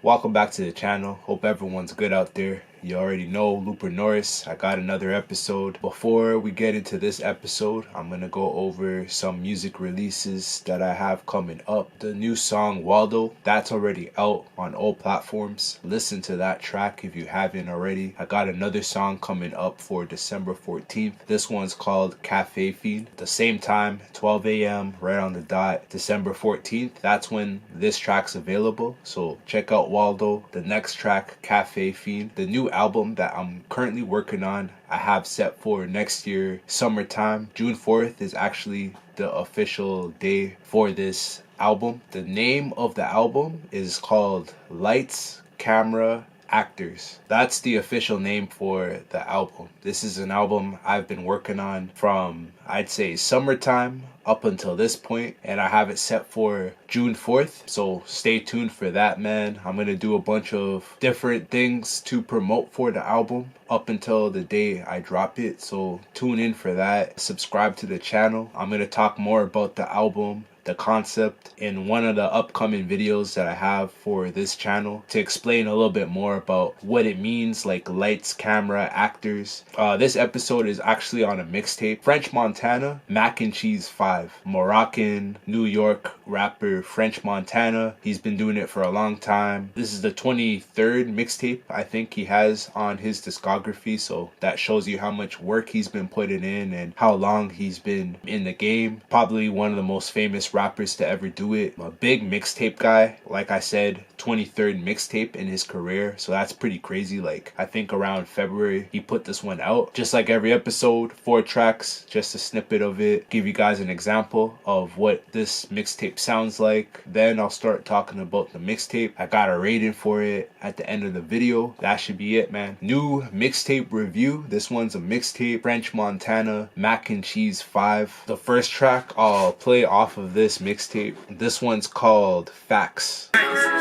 Welcome back to the channel. Hope everyone's good out there. You already know, Looper Norris. I got another episode. Before we get into this episode, I'm gonna go over some music releases that I have coming up. The new song Waldo, that's already out on all platforms. Listen to that track if you haven't already. I got another song coming up for December 14th. This one's called Cafe Fiend. The same time, 12 a.m. right on the dot, December 14th. That's when this track's available. So check out Waldo. The next track, Cafe Fiend. The new album that I'm currently working on, I have set for next year summertime. June 4th is actually the official day for this album. The name of the album is called Lights, Camera, Actors. That's the official name for the album. This is an album I've been working on from, I'd say, summertime up until this point, and I have it set for June 4th, so stay tuned for that, man. I'm gonna do a bunch of different things to promote for the album up until the day I drop it, so tune in for that. Subscribe to the channel. I'm gonna talk more about the album, the concept, in one of the upcoming videos that I have for this channel to explain a little bit more about what it means, like lights, camera, actors. This episode is actually on a mixtape. French Montana, Mac and Cheese 5. Moroccan, New York rapper French Montana. He's been doing it for a long time. This is the 23rd mixtape I think he has on his discography, so that shows you how much work he's been putting in and how long he's been in the game. Probably one of the most famous rappers to ever do it. I'm a big mixtape guy. Like I said, 23rd mixtape in his career, so that's pretty crazy. Like, I think around February he put this one out. Just like every episode, 4 tracks, just a snippet of it, give you guys an example of what this mixtape sounds like. Then I'll start talking about the mixtape. I got a rating for it at the end of the video. That should be it, man. New mixtape review. This one's a mixtape. French Montana, Mac and Cheese 5. The first track I'll play off of this mixtape. This one's called Facts.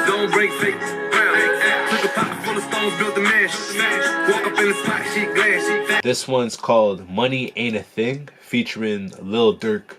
Don't break fake. Took a pot full of stones, built a mash. Walk up in the spot, she glass. This one's called Money Ain't a Thing, featuring Lil Durk.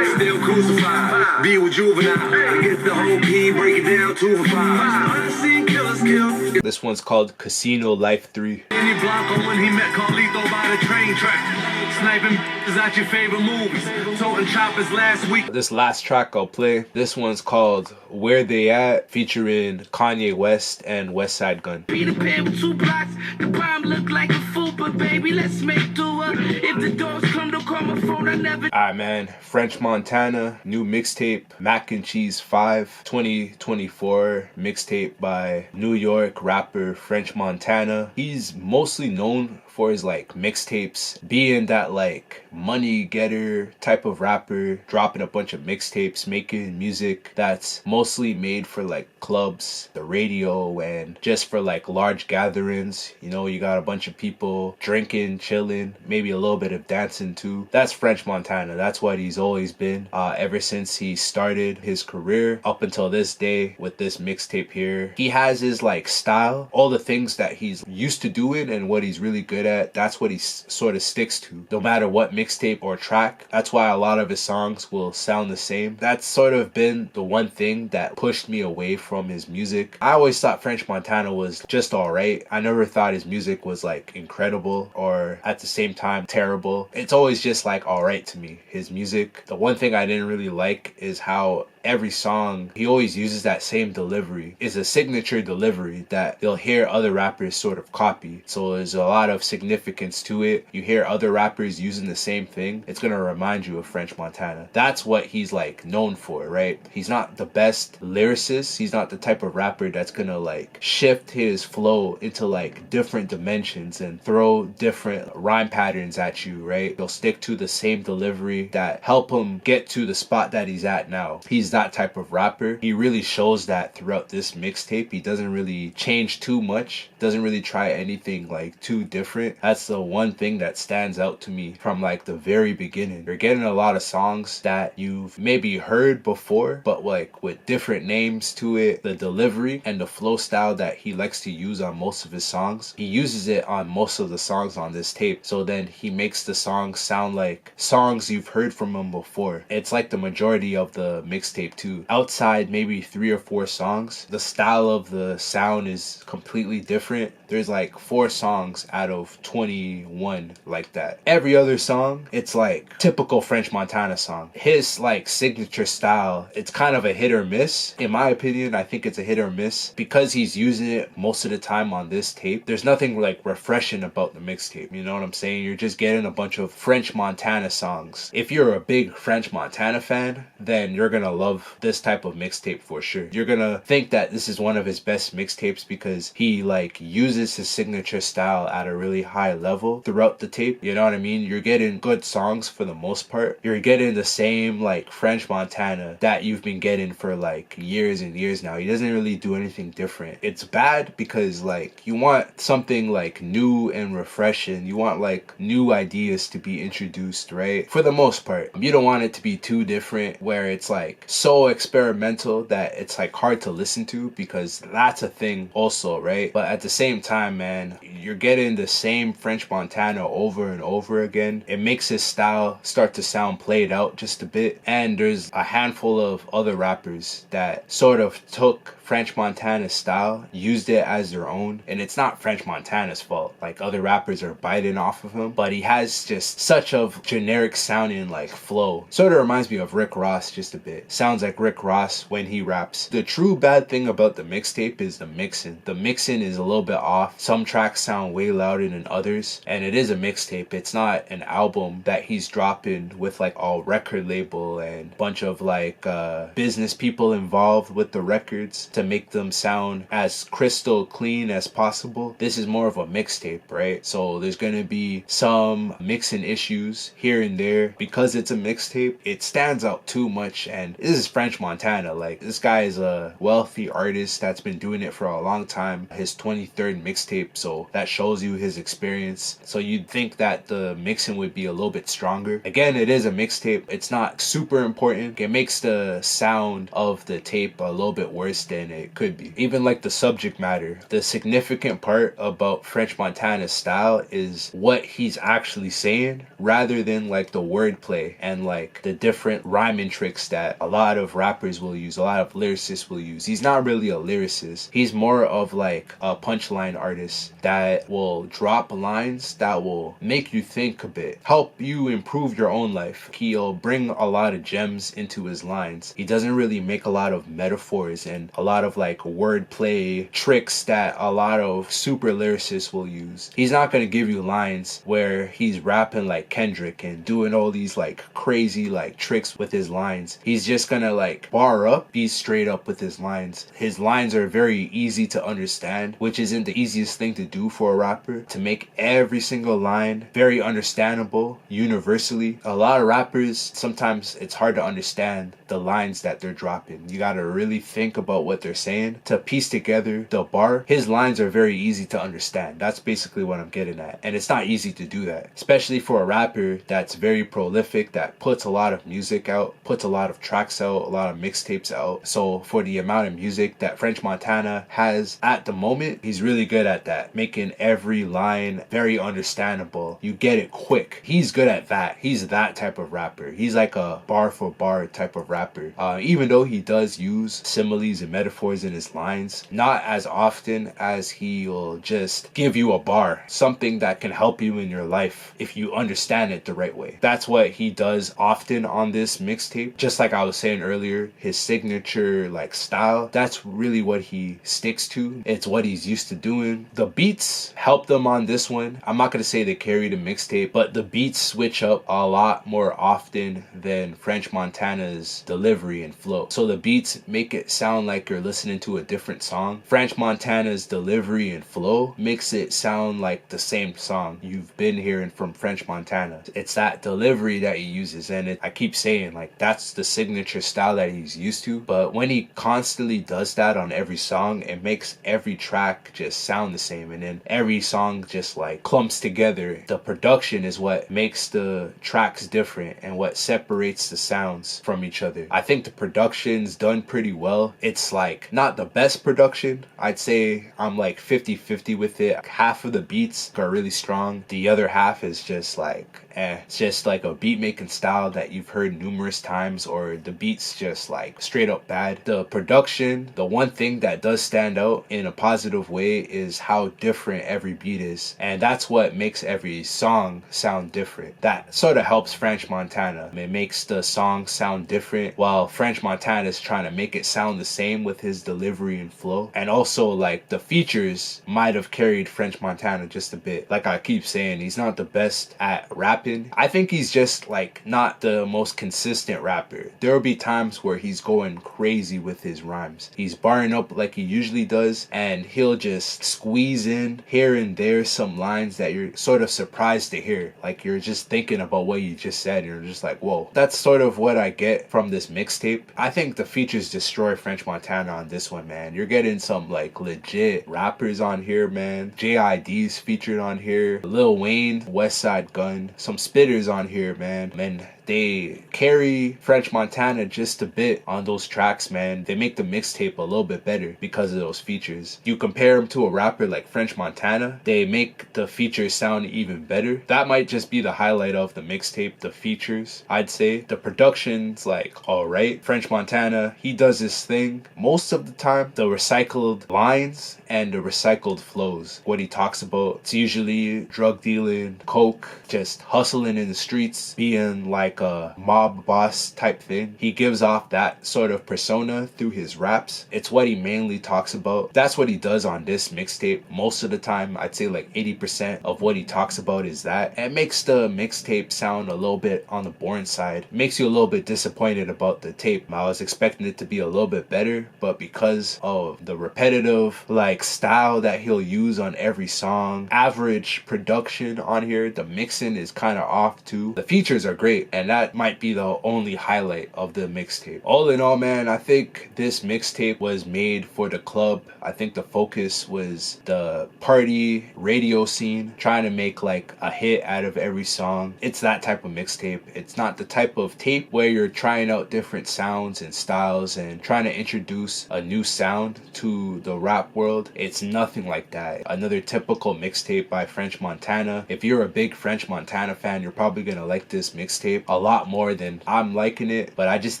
Still crucified. Be with juvenile. Get the whole key, break it down 2 for 5. Unseen killers kill. This one's called Casino Life 3. Any Blanco when he met Carlito by the train track. Sniping is out your favorite movies. Toting choppers last week. This last track I'll play, this one's called Where They At, featuring Kanye West and Westside Gunn. Peter Pan with 2 blocks. The bomb look like a fool, but baby, let's make do it. If the doors come, don't call my phone. I never. Alright, man. French Montana, new mixtape, Mac and Cheese 5, 2024 mixtape by New York rapper French Montana. He's mostly known for his like mixtapes, being that like money getter type of rapper, dropping a bunch of mixtapes, making music that's mostly made for like clubs, the radio, and just for like large gatherings. You know, you got a bunch of people drinking, chilling, maybe a little bit of dancing too. That's French Montana. That's what he's always been ever since he started his career up until this day with this mixtape here. He has his like style, all the things that he's used to doing and what he's really good at. That's what he sort of sticks to, no matter what mixtape or track. That's why a lot of his songs will sound the same. That's sort of been the one thing that pushed me away from his music. I always thought French Montana was just alright. I never thought his music was like incredible or at the same time terrible. It's always just like alright to me, his music. The one thing I didn't really like is how every song he always uses that same delivery. It's a signature delivery that you'll hear other rappers sort of copy, so there's a lot of significance to it. You hear other rappers using the same thing, it's gonna remind you of French Montana. That's what he's like known for, right? He's not the best lyricist. He's not the type of rapper that's gonna like shift his flow into like different dimensions and throw different rhyme patterns at you, right? He'll stick to the same delivery that help him get to the spot that he's at now. He's that type of rapper. He really shows that throughout this mixtape. He doesn't really change too much, doesn't really try anything like too different. That's the one thing that stands out to me from like the very beginning. You're getting a lot of songs that you've maybe heard before, but like with different names to it. The delivery and the flow style that he likes to use on most of his songs, he uses it on most of the songs on this tape. So then he makes the songs sound like songs you've heard from him before. It's like the majority of the mixtape mixtape too. Outside maybe 3 or 4 songs, the style of the sound is completely different. There's like 4 songs out of 21 like that. Every other song, it's like typical French Montana song. His like signature style, it's kind of a hit or miss. In my opinion, I think it's a hit or miss because he's using it most of the time on this tape. There's nothing like refreshing about the mixtape. You know what I'm saying? You're just getting a bunch of French Montana songs. If you're a big French Montana fan, then you're gonna love this type of mixtape for sure. You're gonna think that this is one of his best mixtapes because he like uses his signature style at a really high level throughout the tape. You know what I mean? You're getting good songs for the most part. You're getting the same like French Montana that you've been getting for like years and years now. He doesn't really do anything different. It's bad because like you want something like new and refreshing. You want like new ideas to be introduced, right? For the most part. You don't want it to be too different where it's like so experimental that it's like hard to listen to, because that's a thing also, right? But at the same time, man, you're getting the same French Montana over and over again. It makes his style start to sound played out just a bit. And there's a handful of other rappers that sort of took French Montana's style, used it as their own, and it's not French Montana's fault. Like, other rappers are biting off of him, but he has just such a generic sounding like flow. Sort of reminds me of Rick Ross just a bit. Sounds like Rick Ross when he raps. The true bad thing about the mixtape is the mixing. The mixing is a little bit off. Some tracks sound way louder than others, and it is a mixtape. It's not an album that he's dropping with like a record label and bunch of like business people involved with the records to make them sound as crystal clean as possible. This is more of a mixtape, right? So there's gonna be some mixing issues here and there. Because it's a mixtape, it stands out too much, and this is French Montana. Like, this guy is a wealthy artist that's been doing it for a long time. His 23rd mixtape, so that shows you his experience. So you'd think that the mixing would be a little bit stronger. Again, it is a mixtape. It's not super important. It makes the sound of the tape a little bit worse than it could be. Even like the subject matter. The significant part about French Montana's style is what he's actually saying, rather than like the wordplay and like the different rhyming tricks that a lot of rappers will use, a lot of lyricists will use. He's not really a lyricist. He's more of like a punchline artist that will drop lines that will make you think a bit, help you improve your own life. He'll bring a lot of gems into his lines. He doesn't really make a lot of metaphors and a lot of like wordplay tricks that a lot of super lyricists will use. He's not going to give you lines where he's rapping like Kendrick and doing all these like crazy like tricks with his lines. He's just gonna like bar up, be straight up with his lines. His lines are very easy to understand, which isn't the easiest thing to do for a rapper, to make every single line very understandable universally. A lot of rappers, sometimes it's hard to understand the lines that they're dropping. You gotta really think about what they're saying to piece together the bar. His lines are very easy to understand. That's basically what I'm getting at. And it's not easy to do that, especially for a rapper that's very prolific, that puts a lot of music out, puts a lot of tracks out, a lot of mixtapes out. So for the amount of music that French Montana has at the moment, he's really good at that, making every line very understandable. You get it quick. He's good at that. He's that type of rapper. He's like a bar for bar type of rapper. Even though he does use similes and metaphors in his lines, not as often as he'll just give you a bar, something that can help you in your life if you understand it the right way. That's what he does often on this mixtape. Just like I was saying earlier, his signature like style, that's really what he sticks to. It's what he's used to doing. The beats help them on this one. I'm not gonna say they carry the mixtape, but the beats switch up a lot more often than French Montana's delivery and flow. So the beats make it sound like you're listening to a different song. French Montana's delivery and flow makes it sound like the same song you've been hearing from French Montana. It's that delivery that he uses, and I keep saying like that's the signature style that he's used to. But when he constantly does that on every song, it makes every track just sound the same, and then every song just like clumps together. The production is what makes the tracks different and what separates the sounds from each other. I think the production's done pretty well. It's like not the best production. I'd say I'm like 50-50 with it. Half of the beats are really strong. The other half is just like It's just like a beat making style that you've heard numerous times, or the beat's just like straight up bad. The production, the one thing that does stand out in a positive way is how different every beat is, and that's what makes every song sound different. That sort of helps French Montana. It makes the song sound different while French Montana is trying to make it sound the same with his delivery and flow. And also, like, the features might have carried French Montana just a bit. Like I keep saying, he's not the best at rapping. I think he's just like not the most consistent rapper. There will be times where he's going crazy with his rhymes. He's barring up like he usually does, and he'll just squeeze in here and there some lines that you're sort of surprised to hear. Like, you're just thinking about what you just said, and you're just like, whoa. That's sort of what I get from this mixtape. I think the features destroy French Montana on this one, man. You're getting some like legit rappers on here, man. JID's featured on here, Lil Wayne, Westside Gunn, some spitters on here, man. And they carry French Montana just a bit on those tracks, man. They make the mixtape a little bit better because of those features. You compare them to a rapper like French Montana, they make the features sound even better. That might just be the highlight of the mixtape, the features, I'd say. The production's like alright. French Montana, he does his thing most of the time. The recycled lines and the recycled flows, what he talks about, it's usually drug dealing, coke, just hustling in the streets, being like a mob boss type thing. He gives off that sort of persona through his raps. It's what he mainly talks about. That's what he does on this mixtape. Most of the time, I'd say like 80% of what he talks about is that. It makes the mixtape sound a little bit on the boring side. It makes you a little bit disappointed about the tape. I was expecting it to be a little bit better, but because of the repetitive like style that he'll use on every song, average production on here, the mixing is kind of off too. The features are great, and that might be the only highlight of the mixtape. All in all, man, I think this mixtape was made for the club. I think the focus was the party radio scene, trying to make like a hit out of every song. It's that type of mixtape. It's not the type of tape where you're trying out different sounds and styles and trying to introduce a new sound to the rap world. It's nothing like that. Another typical mixtape by French Montana. If you're a big French Montana fan, you're probably gonna like this mixtape a lot more than I'm liking it, but I just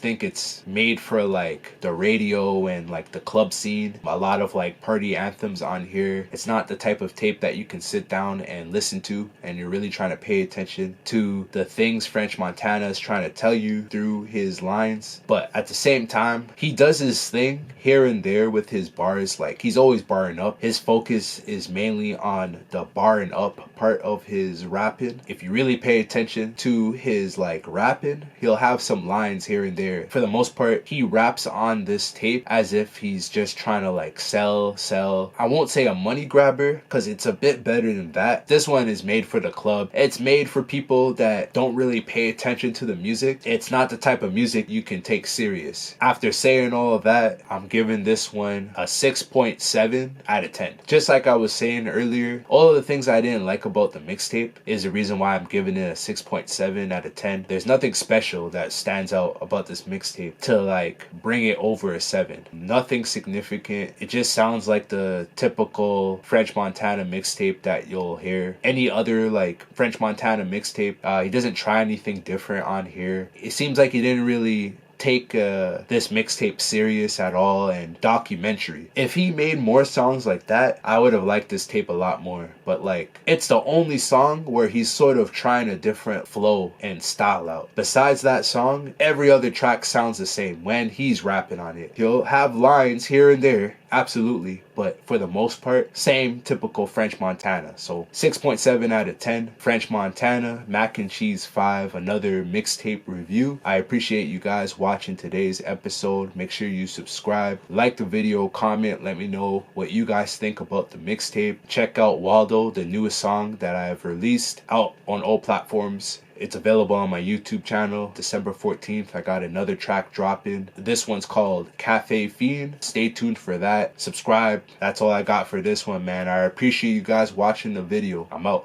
think it's made for like the radio and like the club scene. A lot of like party anthems on here. It's not the type of tape that you can sit down and listen to and you're really trying to pay attention to the things French Montana is trying to tell you through his lines. But at the same time, he does his thing here and there with his bars. Like, he's always barring up. His focus is mainly on the barring up part of his rapping. If you really pay attention to his like rapping, he'll have some lines here and there. For the most part, he raps on this tape as if he's just trying to like sell. I won't say a money grabber, because it's a bit better than that. This one is made for the club. It's made for people that don't really pay attention to the music. It's not the type of music you can take serious. After saying all of that, I'm giving this one a 6.7 out of 10. Just like I was saying earlier, all of the things I didn't like about the mixtape is the reason why I'm giving it a 6.7 out of 10. There's nothing special that stands out about this mixtape to like bring it over a 7. Nothing significant. It just sounds like the typical French Montana mixtape that you'll hear. Any other like French Montana mixtape, he doesn't try anything different on here. It seems like he didn't really take this mixtape serious at all, and documentary. If he made more songs like that, I would have liked this tape a lot more. But like, it's the only song where he's sort of trying a different flow and style out. Besides that song, every other track sounds the same when he's rapping on it. He'll have lines here and there, absolutely, but for the most part, same typical French Montana. So 6.7 out of 10. French Montana, Mac and Cheese 5, another mixtape review. I appreciate you guys watching today's episode. Make sure you subscribe, like the video, comment, let me know what you guys think about the mixtape. Check out Waldo, the newest song that I have released, out on all platforms. It's available on my YouTube channel. December 14th, I got another track dropping. This one's called Cafe Fiend. Stay tuned for that. Subscribe. That's all I got for this one, man. I appreciate you guys watching the video. I'm out.